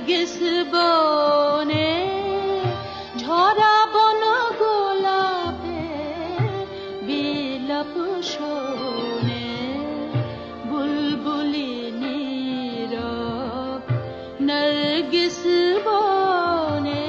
নার্গিস বনে ঝরা বন গোলাপে বিলাপ শোনে বুলবুলি নীরব নার্গিস বনে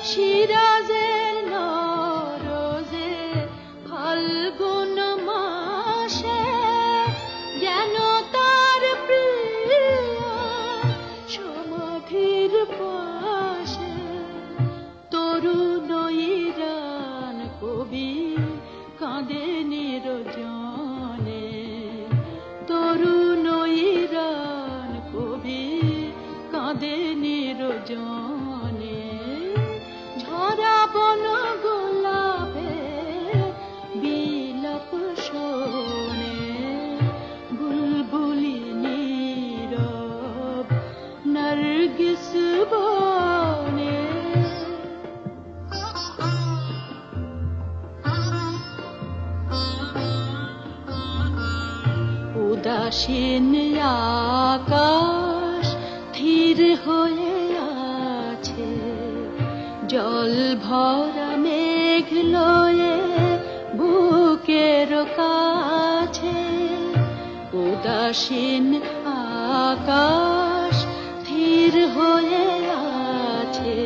শিরাজের নরজে ফাল্গুন মাসে যেন তার প্রিয়া সমাধির পাশে তরুণ ইরান কবি কাঁদে নিরজনে তরুণ ইরান কবি কাঁদে নিরজনে ঝরা বন গোলাপে বিলাপ শোনে বুলবুলি নীরব নার্গিস বনে উদাসীন আকাশ ধীর হয়ে আছে জল ভরা মেঘ লয়ে বুকের কাছে উদাসীন আকাশ ধীর হয়ে আছে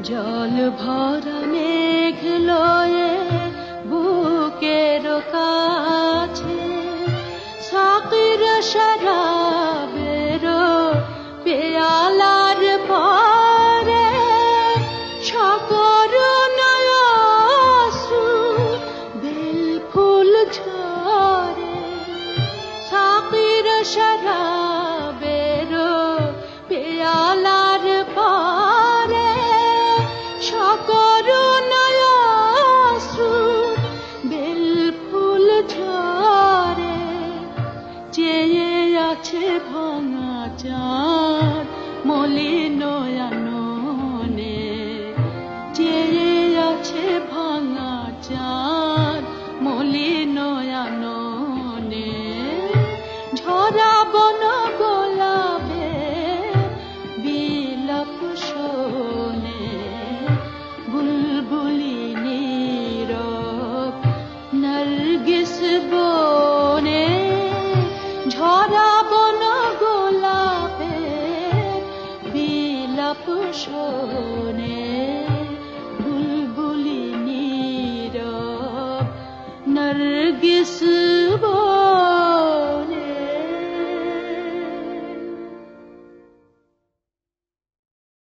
জল ভরা মেঘ লয়ে বুকের কাছে সাকির শরাবের পেয়ালার পরে শরাবের পেয়ালার পরে সকরুণায় অশ্রু বেল ফুল ঝরে চেয়ে আছে ভাঙা চাঁদ মলিন আননে চেয়ে আছে ভাঙা চাঁদ মলিন আননে ঝরা বন গোলাপে বিলাপ শোনে বুলবুলি নীরব নার্গিস বনে ঝরা বন গোলাপে বিলাপ শোনে বুলবুলি নীরব নার্গিস বনে